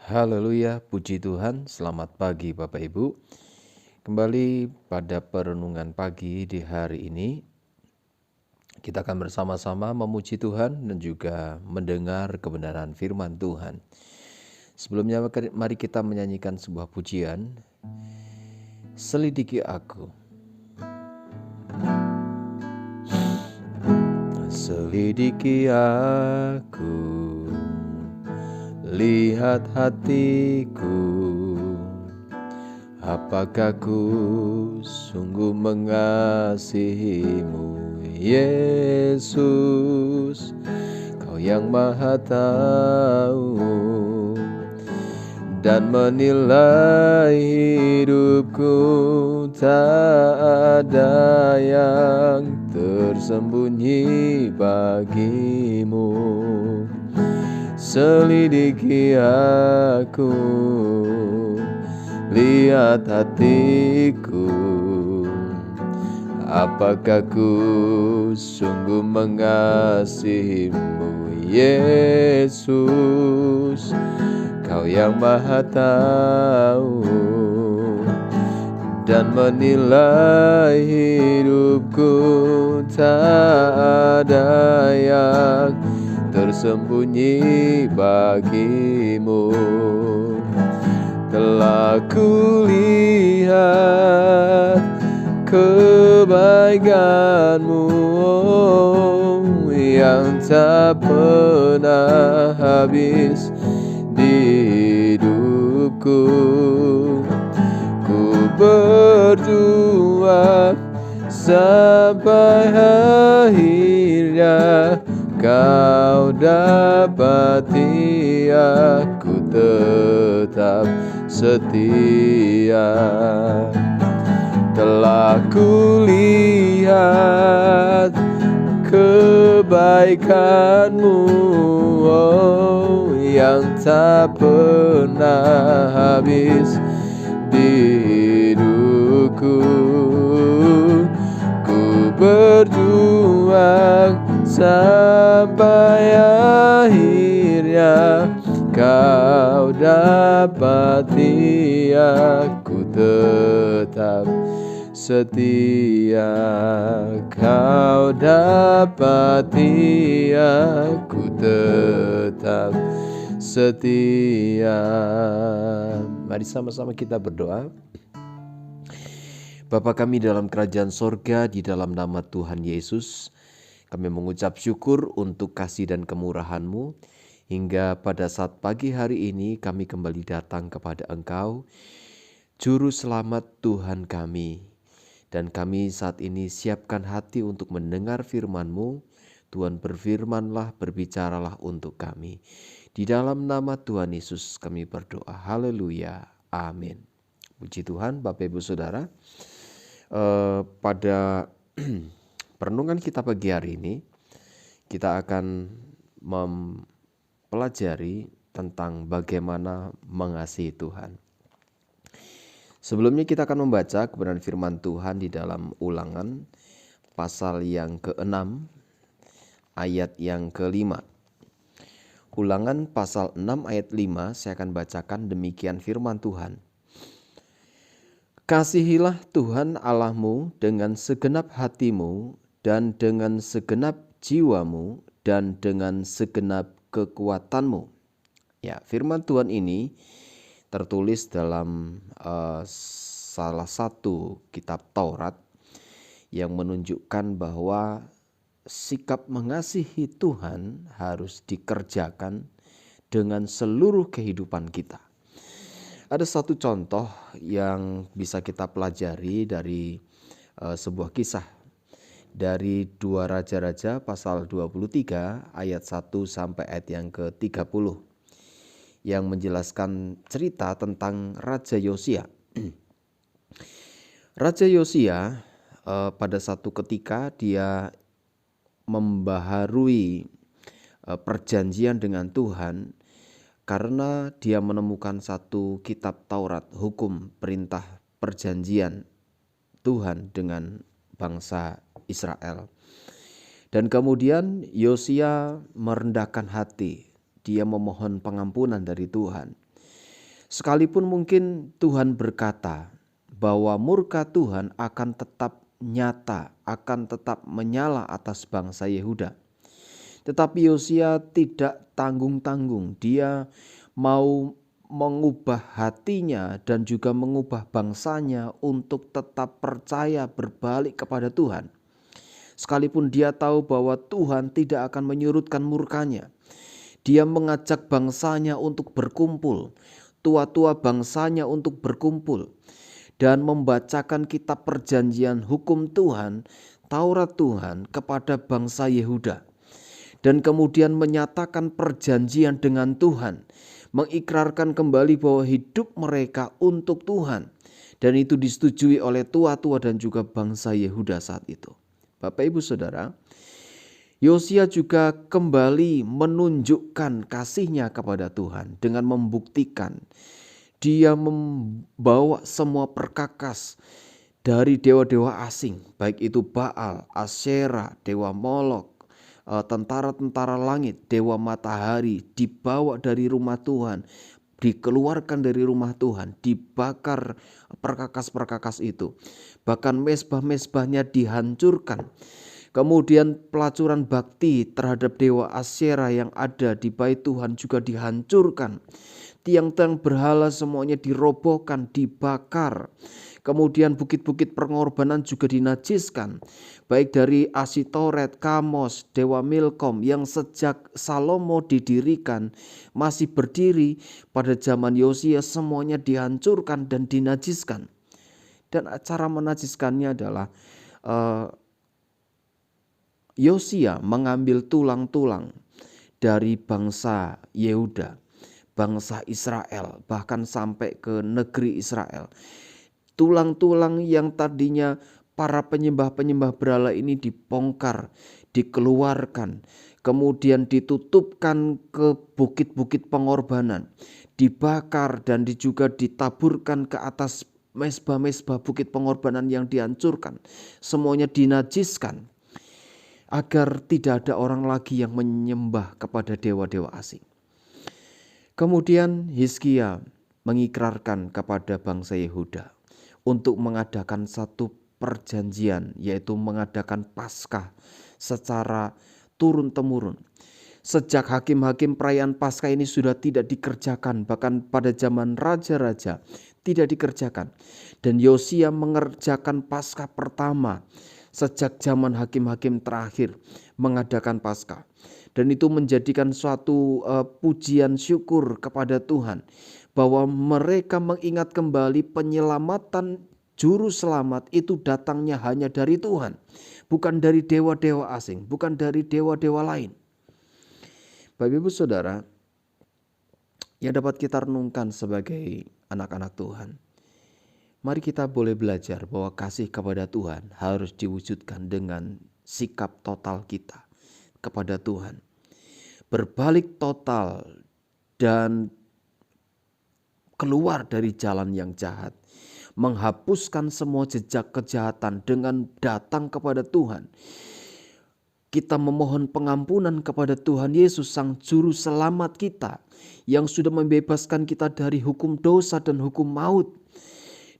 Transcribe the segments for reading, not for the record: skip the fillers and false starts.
Haleluya, puji Tuhan, selamat pagi Bapak Ibu. Kembali pada perenungan pagi di hari ini, kita akan bersama-sama memuji Tuhan dan juga mendengar kebenaran firman Tuhan. Sebelumnya mari kita menyanyikan sebuah pujian, Selidiki Aku. Selidiki aku, lihat hatiku, apakah ku sungguh mengasihimu, Yesus, Kau yang Maha Tahu dan menilai hidupku, tak ada yang tersembunyi bagimu. Selidiki aku, lihat hatiku, apakah ku sungguh mengasihimu, Yesus, Kau yang Maha Tahu dan menilai hidupku, tak ada yang tersembunyi bagimu. Telah kulihat kebaikan-Mu yang tak pernah habis di hidupku. Ku berjuang sampai akhirnya Kau dapati aku tetap setia. Telah kulihat kebaikan-Mu yang tak pernah habis di hidupku. Ku berjuang sampai akhirnya Kau dapati aku tetap setia. Kau dapati aku tetap setia. Mari sama-sama kita berdoa. Bapa kami dalam kerajaan sorga, di dalam nama Tuhan Yesus, kami mengucap syukur untuk kasih dan kemurahan-Mu, hingga pada saat pagi hari ini kami kembali datang kepada Engkau, Juru Selamat Tuhan kami. Dan kami saat ini siapkan hati untuk mendengar firman-Mu. Tuhan berfirmanlah, berbicaralah untuk kami. Di dalam nama Tuhan Yesus kami berdoa. Haleluya. Amin. Puji Tuhan, Bapak Ibu Saudara. Pada perenungan kita pagi hari ini, kita akan mempelajari tentang bagaimana mengasihi Tuhan. Sebelumnya kita akan membaca kebenaran firman Tuhan di dalam Ulangan pasal yang ke-6 ayat yang ke-5. Ulangan pasal 6 ayat 5, saya akan bacakan demikian firman Tuhan. Kasihilah Tuhan Allahmu dengan segenap hatimu dan dengan segenap jiwamu dan dengan segenap kekuatanmu. Ya, firman Tuhan ini tertulis dalam salah satu kitab Taurat yang menunjukkan bahwa sikap mengasihi Tuhan harus dikerjakan dengan seluruh kehidupan kita. Ada satu contoh yang bisa kita pelajari dari sebuah kisah dari 2 Raja-Raja pasal 23 ayat 1 sampai ayat yang ke-30 yang menjelaskan cerita tentang Raja Yosia. Raja Yosia pada satu ketika dia membaharui perjanjian dengan Tuhan karena dia menemukan satu kitab Taurat, hukum, perintah, perjanjian Tuhan dengan bangsa Israel. Dan kemudian Yosia merendahkan hati, dia memohon pengampunan dari Tuhan. Sekalipun mungkin Tuhan berkata bahwa murka Tuhan akan tetap nyata, akan tetap menyala atas bangsa Yehuda. Tetapi Yosia tidak tanggung-tanggung, dia mau mengubah hatinya dan juga mengubah bangsanya untuk tetap percaya berbalik kepada Tuhan. Sekalipun dia tahu bahwa Tuhan tidak akan menyurutkan murkanya, dia mengajak bangsanya untuk berkumpul, tua-tua bangsanya untuk berkumpul, dan membacakan kitab perjanjian hukum Tuhan, Taurat Tuhan kepada bangsa Yehuda. Dan kemudian menyatakan perjanjian dengan Tuhan, mengikrarkan kembali bahwa hidup mereka untuk Tuhan. Dan itu disetujui oleh tua-tua dan juga bangsa Yehuda saat itu. Bapak Ibu Saudara, Yosia juga kembali menunjukkan kasihnya kepada Tuhan dengan membuktikan dia membawa semua perkakas dari dewa-dewa asing, baik itu Baal, Asyera, dewa Molok, tentara-tentara langit, dewa matahari, dibawa dari rumah Tuhan, dikeluarkan dari rumah Tuhan, dibakar perkakas-perkakas itu. Bahkan mezbah-mezbahnya dihancurkan. Kemudian pelacuran bakti terhadap dewa Asyera yang ada di bait Tuhan juga dihancurkan. Tiang-tiang berhala semuanya dirobohkan, dibakar. Kemudian bukit-bukit pengorbanan juga dinajiskan. Baik dari Asitoret, Kamos, Dewa Milkom yang sejak Salomo didirikan masih berdiri, pada zaman Yosia semuanya dihancurkan dan dinajiskan. Dan cara menajiskannya adalah Yosia mengambil tulang-tulang dari bangsa Yehuda, bangsa Israel, bahkan sampai ke negeri Israel. Tulang-tulang yang tadinya para penyembah-penyembah berhala ini dibongkar, dikeluarkan, kemudian ditutupkan ke bukit-bukit pengorbanan, dibakar dan juga ditaburkan ke atas mezbah-mezbah bukit pengorbanan yang dihancurkan. Semuanya dinajiskan agar tidak ada orang lagi yang menyembah kepada dewa-dewa asing. Kemudian Hizkia mengikrarkan kepada bangsa Yehuda untuk mengadakan satu perjanjian, yaitu mengadakan Paskah secara turun-temurun. Sejak hakim-hakim perayaan Paskah ini sudah tidak dikerjakan, bahkan pada zaman raja-raja tidak dikerjakan. Dan Yosia mengerjakan Paskah pertama sejak zaman hakim-hakim terakhir mengadakan Paskah. Dan itu menjadikan suatu pujian syukur kepada Tuhan, bahwa mereka mengingat kembali penyelamatan juru selamat itu datangnya hanya dari Tuhan, bukan dari dewa-dewa asing, bukan dari dewa-dewa lain. Bapak Ibu Saudara, yang dapat kita renungkan sebagai anak-anak Tuhan, mari kita boleh belajar bahwa kasih kepada Tuhan harus diwujudkan dengan sikap total kita kepada Tuhan. Berbalik total dan keluar dari jalan yang jahat, menghapuskan semua jejak kejahatan dengan datang kepada Tuhan. Kita memohon pengampunan kepada Tuhan Yesus, Sang Juru Selamat kita, yang sudah membebaskan kita dari hukum dosa dan hukum maut.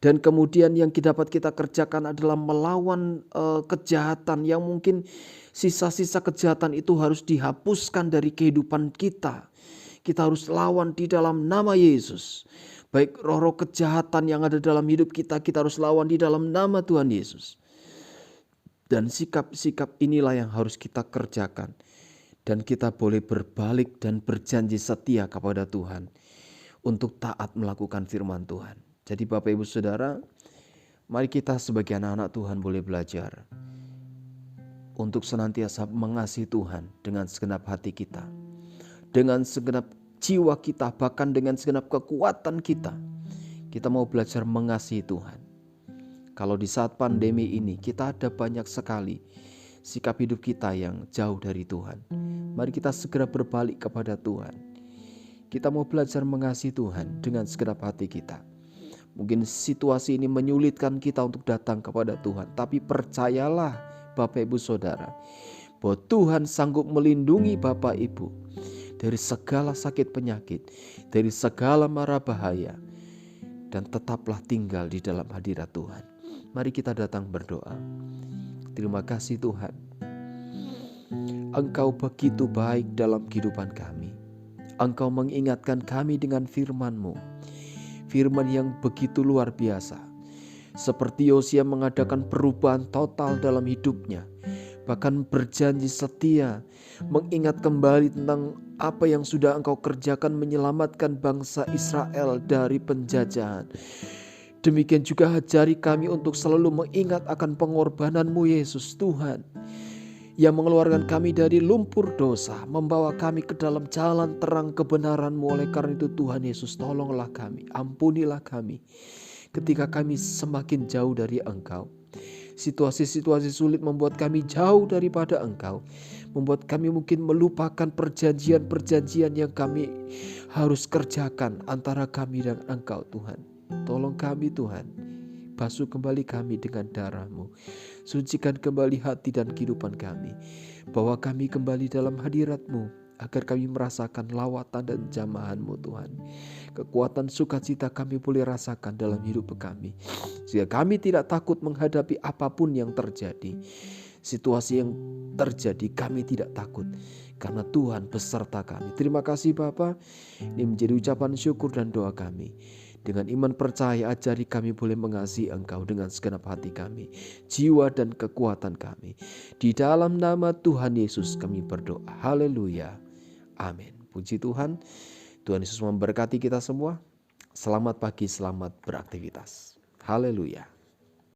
Dan kemudian yang dapat kita kerjakan adalah melawan kejahatan yang mungkin sisa-sisa kejahatan itu harus dihapuskan dari kehidupan kita. Kita harus lawan di dalam nama Yesus. Baik roh-roh kejahatan yang ada dalam hidup kita, kita harus lawan di dalam nama Tuhan Yesus. Dan sikap-sikap inilah yang harus kita kerjakan. Dan kita boleh berbalik dan berjanji setia kepada Tuhan untuk taat melakukan firman Tuhan. Jadi Bapak Ibu Saudara, mari kita sebagai anak-anak Tuhan boleh belajar untuk senantiasa mengasihi Tuhan dengan segenap hati kita, dengan segenap jiwa kita, bahkan dengan segenap kekuatan kita. Kita mau belajar mengasihi Tuhan. Kalau di saat pandemi ini kita ada banyak sekali sikap hidup kita yang jauh dari Tuhan, mari kita segera berbalik kepada Tuhan. Kita mau belajar mengasihi Tuhan dengan segenap hati kita. Mungkin situasi ini menyulitkan kita untuk datang kepada Tuhan, tapi percayalah Bapak Ibu Saudara, bahwa Tuhan sanggup melindungi Bapak Ibu dari segala sakit penyakit, dari segala mara bahaya, dan tetaplah tinggal di dalam hadirat Tuhan. Mari kita datang berdoa. Terima kasih Tuhan, Engkau begitu baik dalam kehidupan kami. Engkau mengingatkan kami dengan firman-Mu, firman yang begitu luar biasa. Seperti Yosia mengadakan perubahan total dalam hidupnya, bahkan berjanji setia, mengingat kembali tentang apa yang sudah Engkau kerjakan menyelamatkan bangsa Israel dari penjajahan. Demikian juga ajari kami untuk selalu mengingat akan pengorbanan-Mu Yesus Tuhan, yang mengeluarkan kami dari lumpur dosa, membawa kami ke dalam jalan terang kebenaran-Mu. Oleh karena itu Tuhan Yesus, tolonglah kami, ampunilah kami ketika kami semakin jauh dari Engkau. Situasi-situasi sulit membuat kami jauh daripada Engkau, membuat kami mungkin melupakan perjanjian-perjanjian yang kami harus kerjakan antara kami dan Engkau Tuhan. Tolong kami Tuhan, basuh kembali kami dengan darah-Mu, sucikan kembali hati dan kehidupan kami, bawa kami kembali dalam hadirat-Mu, agar kami merasakan lawatan dan jamahan-Mu Tuhan. Kekuatan sukacita kami boleh rasakan dalam hidup kami, sehingga kami tidak takut menghadapi apapun yang terjadi. Situasi yang terjadi kami tidak takut, karena Tuhan beserta kami. Terima kasih Bapa. Ini menjadi ucapan syukur dan doa kami. Dengan iman percaya ajari kami boleh mengasihi Engkau dengan segenap hati kami, jiwa dan kekuatan kami. Di dalam nama Tuhan Yesus kami berdoa. Haleluya. Amin. Puji Tuhan. Tuhan Yesus memberkati kita semua. Selamat pagi, selamat beraktivitas. Haleluya.